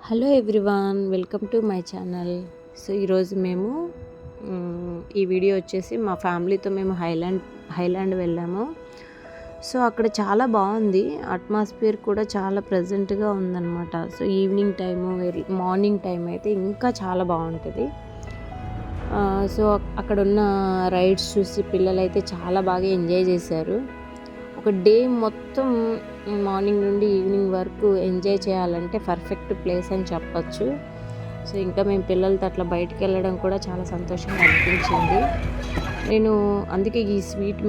Hello everyone, welcome to my channel. So ఈరోజు మేము ఈ వీడియో వచ్చేసి మా ఫ్యామిలీతో మేము హైలాండ్ వెళ్ళాము. సో అక్కడ చాలా బాగుంది, అట్మాస్ఫియర్ కూడా చాలా ప్లెజెంట్గా ఉందన్నమాట. So evening time, morning time అయితే ఇంకా చాలా బాగుంటుంది. సో అక్కడ ఉన్న రైడ్స్ చూసి పిల్లలైతే చాలా బాగా ఎంజాయ్ చేశారు. ఒక డే మొత్తం మార్నింగ్ నుండి ఈవినింగ్ వరకు ఎంజాయ్ చేయాలంటే పర్ఫెక్ట్ ప్లేస్ అని చెప్పచ్చు. సో ఇంకా మేము పిల్లలతో అట్లా బయటికి వెళ్ళడం కూడా చాలా సంతోషంగా అనిపించింది. నేను అందుకే ఈ స్వీట్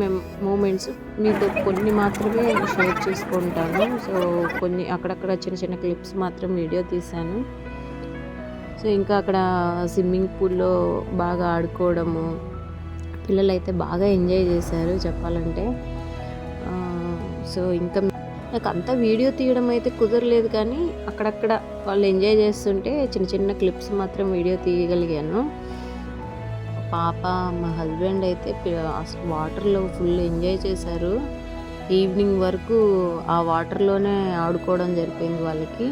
మూమెంట్స్ మీతో కొన్ని మాత్రమే షేర్ చేసుకుంటాను. సో కొన్ని అక్కడక్కడ చిన్న చిన్న క్లిప్స్ మాత్రం వీడియో తీశాను. సో ఇంకా అక్కడ స్విమ్మింగ్ పూల్లో బాగా ఆడుకోవడము, పిల్లలైతే బాగా ఎంజాయ్ చేశారు చెప్పాలంటే. సో ఇంకా నాకు అంతా వీడియో తీయడం అయితే కుదరలేదు, కానీ అక్కడక్కడ వాళ్ళు ఎంజాయ్ చేస్తుంటే చిన్న చిన్న క్లిప్స్ మాత్రం వీడియో తీయగలిగాను. పాప, మా హస్బెండ్ అయితే అసలు వాటర్లో ఫుల్ ఎంజాయ్ చేశారు. ఈవినింగ్ వరకు ఆ వాటర్లోనే ఆడుకోవడం జరిపోయింది వాళ్ళకి.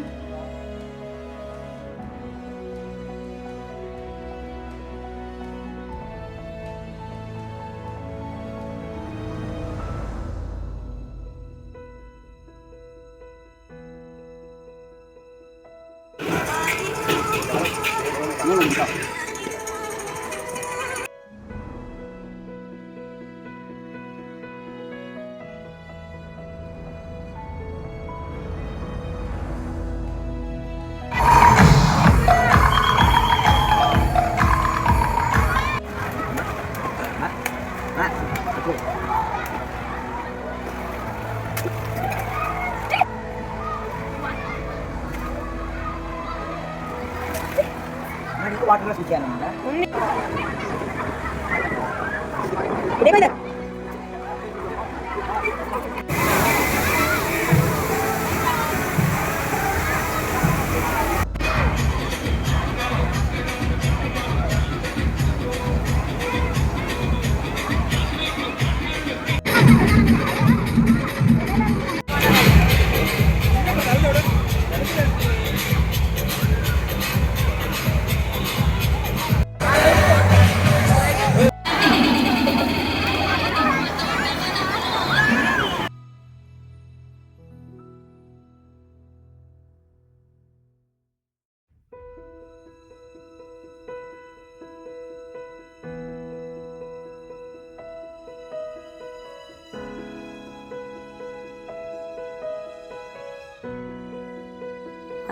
వాటర్లో స్విచ్ చేయాలన్నమాట.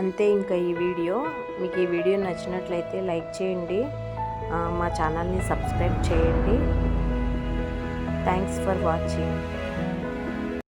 అంతే ఇంకా ఈ వీడియో. మీకు ఈ వీడియో నచ్చినట్లయితే లైక్ చేయండి, మా ఛానల్ని సబ్స్క్రైబ్ చేయండి. Thanks for watching.